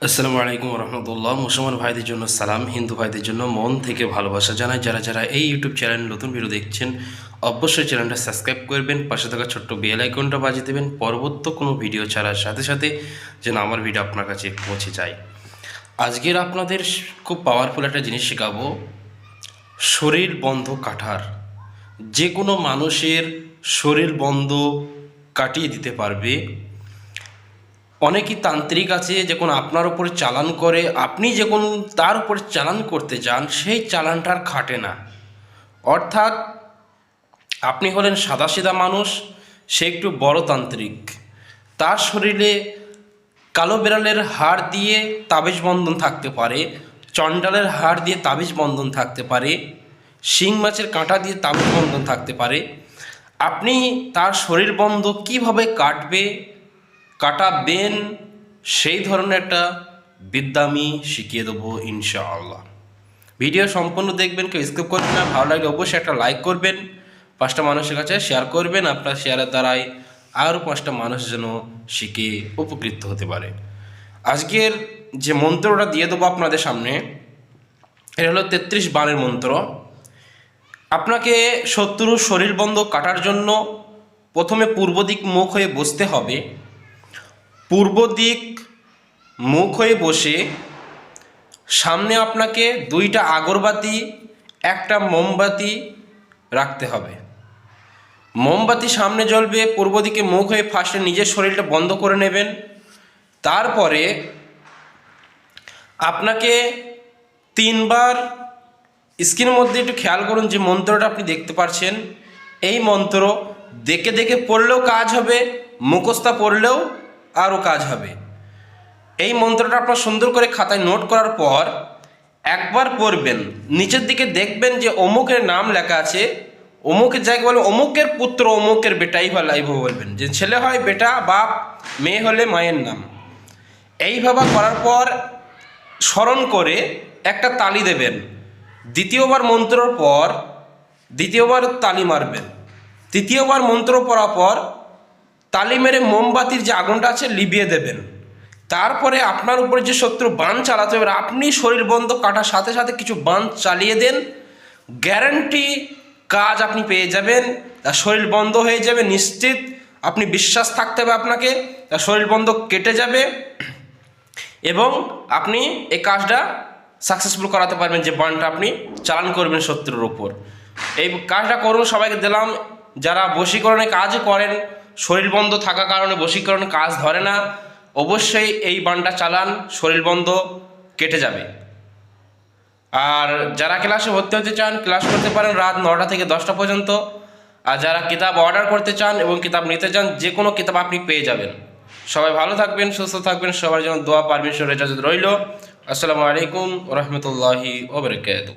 আসসালামু আলাইকুম রহমতুল্লাহ। মুসলমান ভাইদের জন্য সালাম, হিন্দু ভাইদের জন্য মন থেকে ভালোবাসা জানাই। যারা যারা এই ইউটিউব চ্যানেল নতুন ভিডিও দেখছেন অবশ্যই চ্যানেলটা সাবস্ক্রাইব করবেন, পাশে থাকা ছোট্ট বেল আইকনটা বাজিয়ে দেবেন পরবর্তী কোনো ভিডিও ছাড়ার সাথে সাথে যেন আমার ভিডিও আপনার কাছে পৌঁছে যায়। আজকের আপনাদের খুব পাওয়ারফুল একটা জিনিস শেখাবো, শরীর বন্ধ কাটার। যে কোনো মানুষের শরীর বন্ধ কাটিয়ে দিতে পারবে। অনেকই তান্ত্রিক আছে যখন আপনার উপরে চালান করে, আপনি যখন তার উপরে চালান করতে যান সেই চালানটার খাটে না। অর্থাৎ আপনি হলেন সাদাসিধা মানুষ, সে একটু বড় তান্ত্রিক, তার শরীরে কালো বিড়ালের হাড় দিয়ে তাবিজ বন্ধন থাকতে পারে, চণ্ডালের হাড় দিয়ে তাবিজ বন্ধন থাকতে পারে, শিং মাছের কাঁটা দিয়ে তাবিজ বন্ধন থাকতে পারে। আপনি তার শরীর বন্ধ কীভাবে কাটাবেন সেই ধরনের একটা বিদ্যা আমি শিখিয়ে দেবো ইনশাআল্লাহ। ভিডিও সম্পূর্ণ দেখবেন, কেউ স্কিপ করবেন না। ভালো লাগলে অবশ্যই একটা লাইক করবেন, 5টা মানুষের কাছে শেয়ার করবেন। আপনার শেয়ারের দ্বারাই আরও 5টা মানুষ যেন শিখে উপকৃত হতে পারে। আজকের যে মন্ত্রটা দিয়ে দেবো আপনাদের সামনে, এটা হলো 33 বারের মন্ত্র। আপনাকে শত্রুর শরীর বন্ধ কাটার জন্য প্রথমে পূর্ব দিক মুখ হয়ে বসতে হবে। পূর্ব দিক মুখ হয়ে বসে সামনে আপনাকে 2টা আগরবাতি, 1টা মোমবাতি রাখতে হবে। মোমবাতি সামনে জ্বলবে, পূর্ব দিকে মুখ হয়ে ফার্স্টে নিজের শরীরটা বন্ধ করে নেবেন। তারপরে আপনাকে 3বার স্ক্রিনের মধ্যে একটু খেয়াল করুন যে মন্ত্রটা আপনি দেখতে পাচ্ছেন, এই মন্ত্র দেখে দেখে পড়লেও কাজ হবে, মুখস্থ পড়লেও আরও কাজ হবে। এই মন্ত্রটা আপনার সুন্দর করে খাতায় নোট করার পর একবার পড়বেন, নিচের দিকে দেখবেন যে অমুকের নাম লেখা আছে, অমুকের জায়গায় বলে অমুকের পুত্র অমুকের বেটাই বা লাইভ বলবেন, যে ছেলে হয় বেটা, বাপ, মেয়ে হলে মায়ের নাম। এইভাবে করার পর স্মরণ করে একটা তালি দেবেন। দ্বিতীয়বার মন্ত্রর পর দ্বিতীয়বার তালি মারবেন। তৃতীয়বার মন্ত্র পড়ার পর তালি মেরে মোমবাতির যে আগুনটা আছে লিভিয়ে দেবেন। তারপরে আপনার উপরে যে শত্রু বাণ চালাতে হবে, আপনি শরীর বন্ধ কাটার সাথে সাথে কিছু বাণ চালিয়ে দেন, গ্যারান্টি কাজ আপনি পেয়ে যাবেন। তার শরীর বন্ধ হয়ে যাবে নিশ্চিত, আপনি বিশ্বাস থাকতে হবে আপনাকে, তার শরীর বন্ধ কেটে যাবে এবং আপনি এই কাজটা সাকসেসফুল করাতে পারবেন, যে বাণটা আপনি চালান করবেন শত্রুর উপর। এই কাজটা করুন, সবাইকে দিলাম। যারা বশীকরণে কাজ করেন, শরীর বন্ধ থাকার কারণে বশীকরণে কাজ ধরে না, অবশ্যই এই বাণটা চালান, শরীর বন্ধ কেটে যাবে। আর যারা ক্লাসে ভর্তি হতে চান ক্লাস করতে পারেন রাত 9টা থেকে 10টা পর্যন্ত। আর যারা কিতাব অর্ডার করতে চান এবং কিতাব নিতে চান, যে কোনো কিতাব আপনি পেয়ে যাবেন। সবাই ভালো থাকবেন, সুস্থ থাকবেন, সবার জন্য দোয়া পারমিশন ইজাজত রইল। আসসালামু আলাইকুম ওয়া রাহমাতুল্লাহি ওয়া বারাকাতুহু।